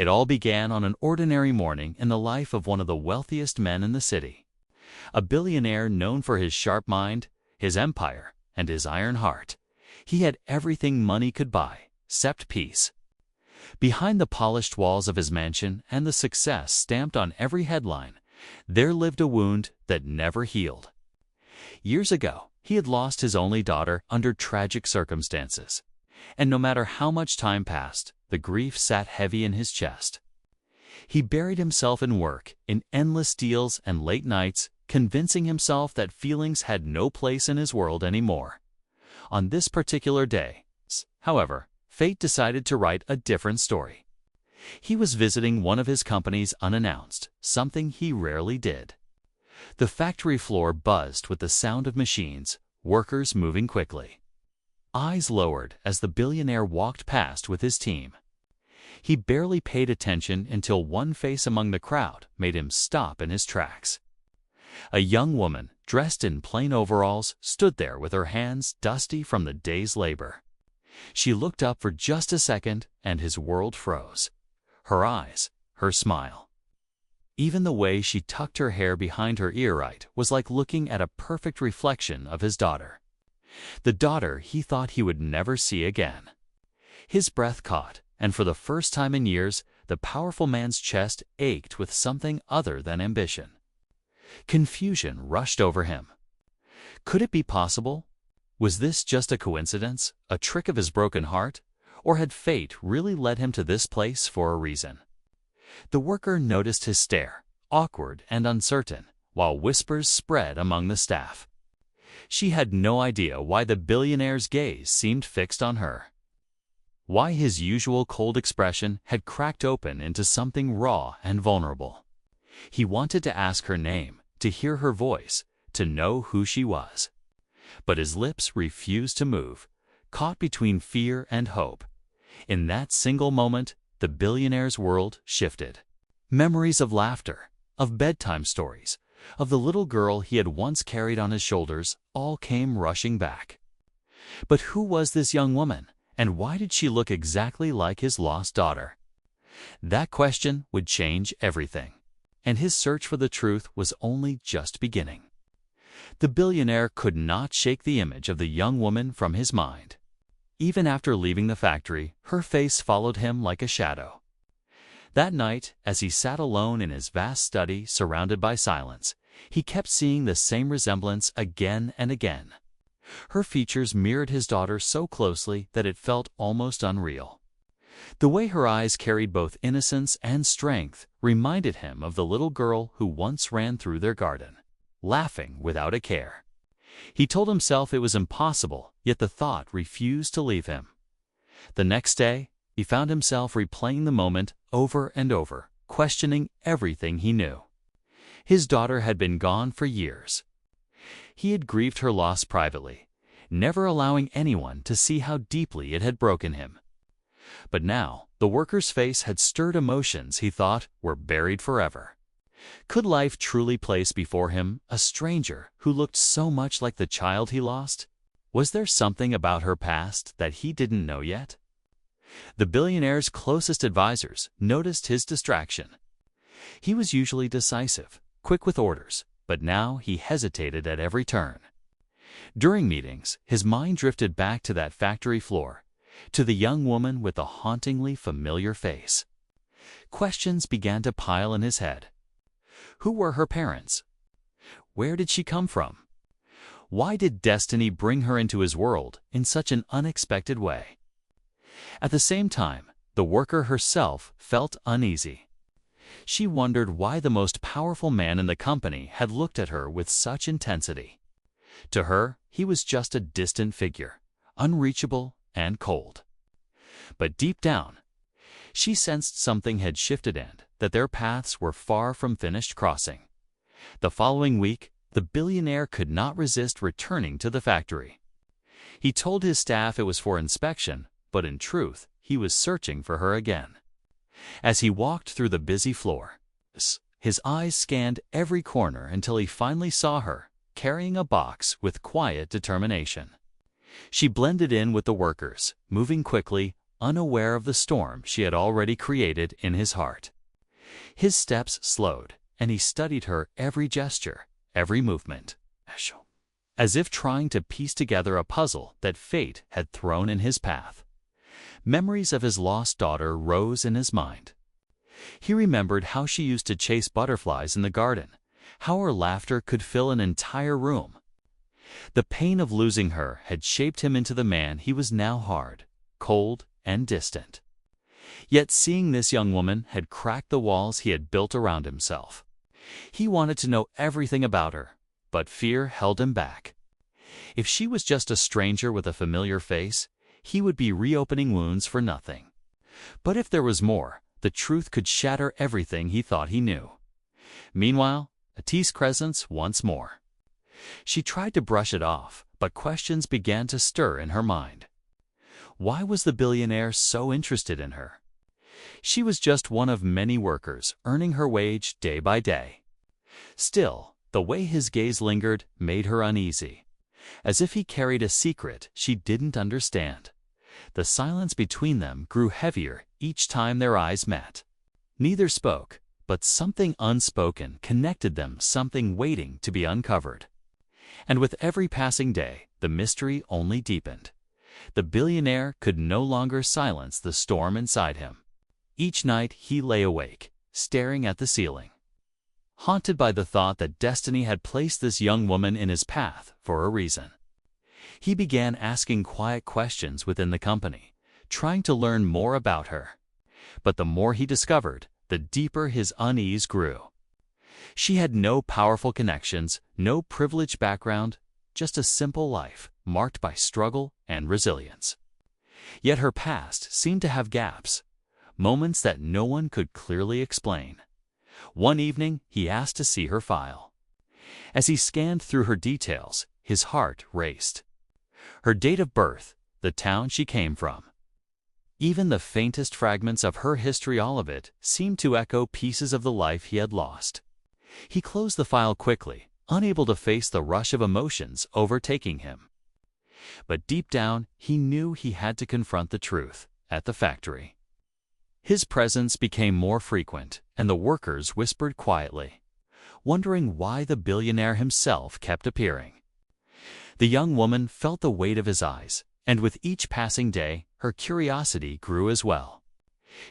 It all began on an ordinary morning in the life of one of the wealthiest men in the city. A billionaire known for his sharp mind, his empire, and his iron heart. He had everything money could buy, except peace. Behind the polished walls of his mansion and the success stamped on every headline, there lived a wound that never healed. Years ago, he had lost his only daughter under tragic circumstances. And no matter how much time passed, the grief sat heavy in his chest. He buried himself in work, in endless deals and late nights, convincing himself that feelings had no place in his world anymore. On this particular day, however, fate decided to write a different story. He was visiting one of his companies unannounced, something he rarely did. The factory floor buzzed with the sound of machines, workers moving quickly. Eyes lowered as the billionaire walked past with his team. He barely paid attention until one face among the crowd made him stop in his tracks. A young woman, dressed in plain overalls, stood there with her hands dusty from the day's labor. She looked up for just a second, and his world froze. Her eyes, her smile. Even the way she tucked her hair behind her ear right was like looking at a perfect reflection of his daughter. The daughter he thought he would never see again. His breath caught, and for the first time in years, the powerful man's chest ached with something other than ambition. Confusion rushed over him. Could it be possible? Was this just a coincidence, a trick of his broken heart, or had fate really led him to this place for a reason? The worker noticed his stare, awkward and uncertain, while whispers spread among the staff. She had no idea why the billionaire's gaze seemed fixed on her. Why his usual cold expression had cracked open into something raw and vulnerable. He wanted to ask her name, to hear her voice, to know who she was. But his lips refused to move, caught between fear and hope. In that single moment, the billionaire's world shifted. Memories of laughter, of bedtime stories, of the little girl he had once carried on his shoulders, all came rushing back. But who was this young woman, and why did she look exactly like his lost daughter? That question would change everything, and his search for the truth was only just beginning. The billionaire could not shake the image of the young woman from his mind. Even after leaving the factory, her face followed him like a shadow. That night, as he sat alone in his vast study surrounded by silence, he kept seeing the same resemblance again and again. Her features mirrored his daughter so closely that it felt almost unreal. The way her eyes carried both innocence and strength reminded him of the little girl who once ran through their garden, laughing without a care. He told himself it was impossible, yet the thought refused to leave him. The next day, he found himself replaying the moment over and over, questioning everything he knew. His daughter had been gone for years. He had grieved her loss privately, never allowing anyone to see how deeply it had broken him. But now, the worker's face had stirred emotions he thought were buried forever. Could life truly place before him a stranger who looked so much like the child he lost? Was there something about her past that he didn't know yet? The billionaire's closest advisors noticed his distraction. He was usually decisive, quick with orders, but now he hesitated at every turn. During meetings, his mind drifted back to that factory floor, to the young woman with the hauntingly familiar face. Questions began to pile in his head. Who were her parents? Where did she come from? Why did destiny bring her into his world in such an unexpected way? At the same time, the worker herself felt uneasy. She wondered why the most powerful man in the company had looked at her with such intensity. To her, he was just a distant figure, unreachable and cold. But deep down, she sensed something had shifted and that their paths were far from finished crossing. The following week, the billionaire could not resist returning to the factory. He told his staff it was for inspection, but in truth, he was searching for her again. As he walked through the busy floor, his eyes scanned every corner until he finally saw her, carrying a box with quiet determination. She blended in with the workers, moving quickly, unaware of the storm she had already created in his heart. His steps slowed, and he studied her every gesture, every movement, as if trying to piece together a puzzle that fate had thrown in his path. Memories of his lost daughter rose in his mind. He remembered how she used to chase butterflies in the garden, how her laughter could fill an entire room. The pain of losing her had shaped him into the man he was now, hard, cold, and distant. Yet seeing this young woman had cracked the walls he had built around himself. He wanted to know everything about her, but fear held him back. If she was just a stranger with a familiar face, he would be reopening wounds for nothing. But if there was more, the truth could shatter everything he thought he knew. Meanwhile, Atis Crescents once more. She tried to brush it off, but questions began to stir in her mind. Why was the billionaire so interested in her? She was just one of many workers, earning her wage day by day. Still, the way his gaze lingered made her uneasy, as if he carried a secret she didn't understand. The silence between them grew heavier each time their eyes met. Neither spoke, but something unspoken connected them, something waiting to be uncovered. And with every passing day, the mystery only deepened. The billionaire could no longer silence the storm inside him. Each night he lay awake, staring at the ceiling, haunted by the thought that destiny had placed this young woman in his path for a reason. He began asking quiet questions within the company, trying to learn more about her. But the more he discovered, the deeper his unease grew. She had no powerful connections, no privileged background, just a simple life marked by struggle and resilience. Yet her past seemed to have gaps, moments that no one could clearly explain. One evening, he asked to see her file. As he scanned through her details, his heart raced. Her date of birth, the town she came from. Even the faintest fragments of her history, all of it, seemed to echo pieces of the life he had lost. He closed the file quickly, unable to face the rush of emotions overtaking him. But deep down, he knew he had to confront the truth at the factory. His presence became more frequent, and the workers whispered quietly, wondering why the billionaire himself kept appearing. The young woman felt the weight of his eyes, and with each passing day, her curiosity grew as well.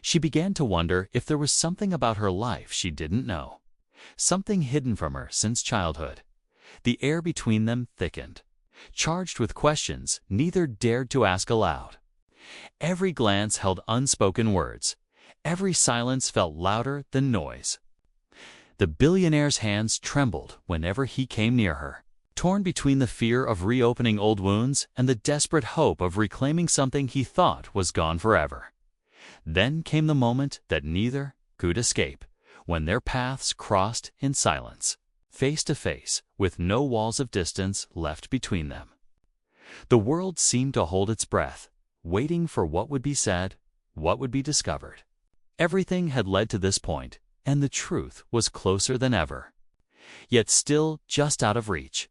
She began to wonder if there was something about her life she didn't know, something hidden from her since childhood. The air between them thickened, charged with questions neither dared to ask aloud. Every glance held unspoken words. Every silence felt louder than noise. The billionaire's hands trembled whenever he came near her, torn between the fear of reopening old wounds and the desperate hope of reclaiming something he thought was gone forever. Then came the moment that neither could escape, when their paths crossed in silence, face to face, with no walls of distance left between them. The world seemed to hold its breath, waiting for what would be said, what would be discovered. Everything had led to this point, and the truth was closer than ever. Yet still just out of reach.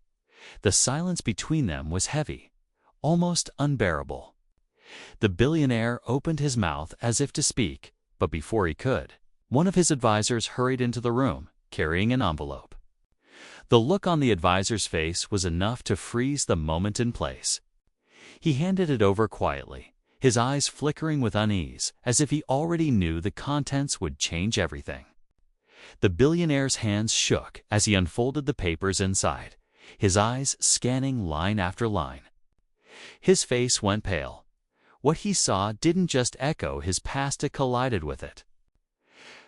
The silence between them was heavy, almost unbearable. The billionaire opened his mouth as if to speak, but before he could, one of his advisors hurried into the room, carrying an envelope. The look on the advisor's face was enough to freeze the moment in place. He handed it over quietly, his eyes flickering with unease, as if he already knew the contents would change everything. The billionaire's hands shook as he unfolded the papers inside, his eyes scanning line after line. His face went pale. What he saw didn't just echo his past, it collided with it.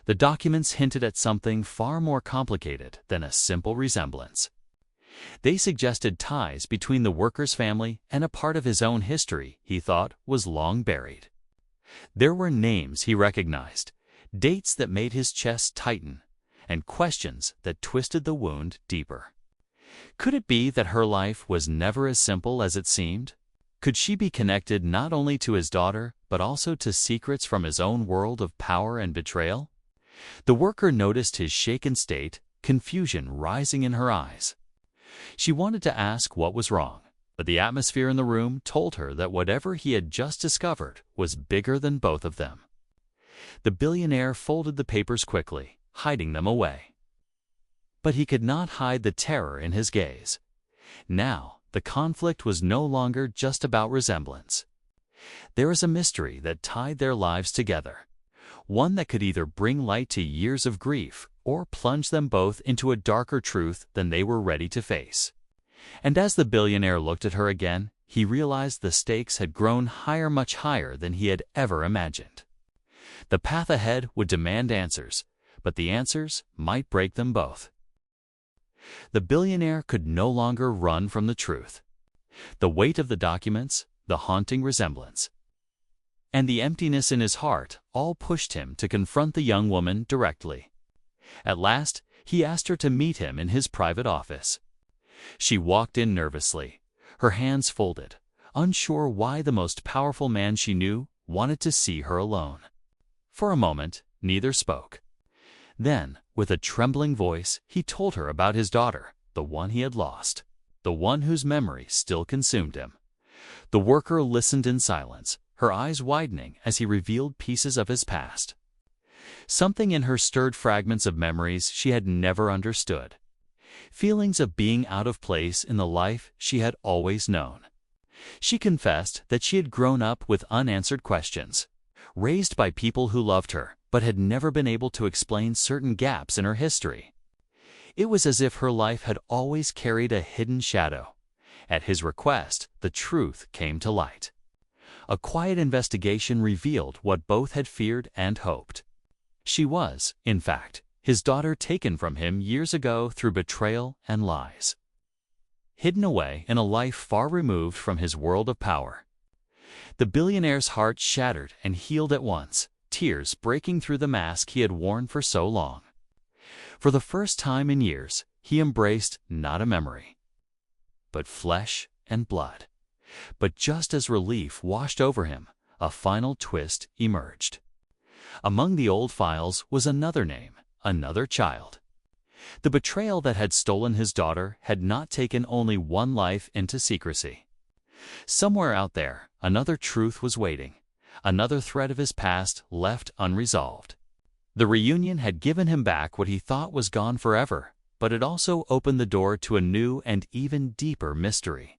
The documents hinted at something far more complicated than a simple resemblance. They suggested ties between the worker's family and a part of his own history he thought was long buried. There were names he recognized, dates that made his chest tighten, and questions that twisted the wound deeper. Could it be that her life was never as simple as it seemed? Could she be connected not only to his daughter, but also to secrets from his own world of power and betrayal? The worker noticed his shaken state, confusion rising in her eyes. She wanted to ask what was wrong, but the atmosphere in the room told her that whatever he had just discovered was bigger than both of them. The billionaire folded the papers quickly, hiding them away. But he could not hide the terror in his gaze. Now, the conflict was no longer just about resemblance. There was a mystery that tied their lives together, one that could either bring light to years of grief or plunge them both into a darker truth than they were ready to face. And as the billionaire looked at her again, he realized the stakes had grown higher, much higher than he had ever imagined. The path ahead would demand answers, but the answers might break them both. The billionaire could no longer run from the truth. The weight of the documents, the haunting resemblance, and the emptiness in his heart all pushed him to confront the young woman directly. At last, he asked her to meet him in his private office. She walked in nervously, her hands folded, unsure why the most powerful man she knew wanted to see her alone. For a moment, neither spoke. Then, with a trembling voice, he told her about his daughter, the one he had lost, the one whose memory still consumed him. The worker listened in silence, her eyes widening as he revealed pieces of his past. Something in her stirred fragments of memories she had never understood, feelings of being out of place in the life she had always known. She confessed that she had grown up with unanswered questions, raised by people who loved her, but had never been able to explain certain gaps in her history. It was as if her life had always carried a hidden shadow. At his request, the truth came to light. A quiet investigation revealed what both had feared and hoped. She was, in fact, his daughter, taken from him years ago through betrayal and lies, hidden away in a life far removed from his world of power. The billionaire's heart shattered and healed at once, tears breaking through the mask he had worn for so long. For the first time in years, he embraced not a memory, but flesh and blood. But just as relief washed over him, a final twist emerged. Among the old files was another name, another child. The betrayal that had stolen his daughter had not taken only one life into secrecy. Somewhere out there, another truth was waiting, another thread of his past left unresolved. The reunion had given him back what he thought was gone forever, but it also opened the door to a new and even deeper mystery,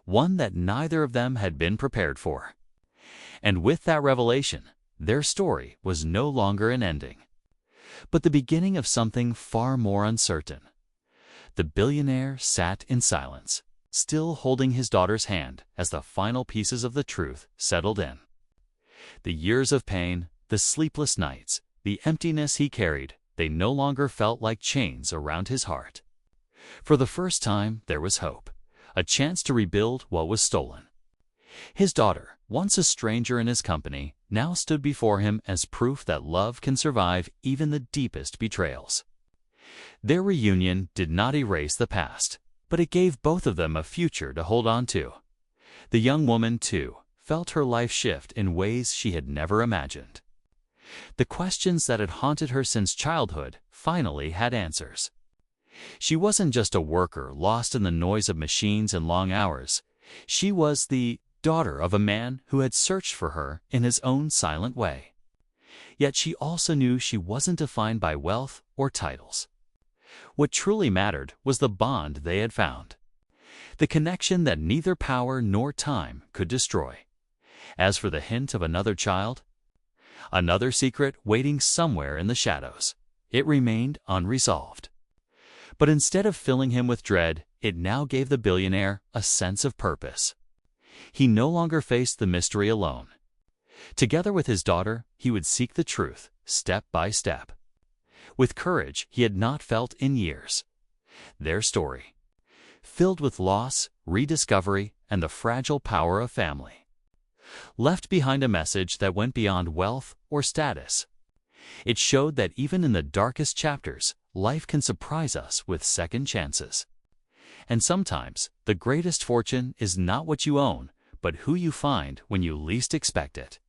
one that neither of them had been prepared for. And with that revelation, their story was no longer an ending, but the beginning of something far more uncertain. The billionaire sat in silence, still holding his daughter's hand as the final pieces of the truth settled in. The years of pain, the sleepless nights, the emptiness he carried, they no longer felt like chains around his heart. For the first time, there was hope, a chance to rebuild what was stolen. His daughter, once a stranger in his company, now stood before him as proof that love can survive even the deepest betrayals. Their reunion did not erase the past, but it gave both of them a future to hold on to. The young woman, too, felt her life shift in ways she had never imagined. The questions that had haunted her since childhood finally had answers. She wasn't just a worker lost in the noise of machines and long hours. She was the daughter of a man who had searched for her in his own silent way. Yet she also knew she wasn't defined by wealth or titles. What truly mattered was the bond they had found, the connection that neither power nor time could destroy. As for the hint of another child, another secret waiting somewhere in the shadows, it remained unresolved. But instead of filling him with dread, it now gave the billionaire a sense of purpose. He no longer faced the mystery alone. Together with his daughter, he would seek the truth, step by step, with courage he had not felt in years. Their story, filled with loss, rediscovery, and the fragile power of family, left behind a message that went beyond wealth or status. It showed that even in the darkest chapters, life can surprise us with second chances. And sometimes, the greatest fortune is not what you own, but who you find when you least expect it.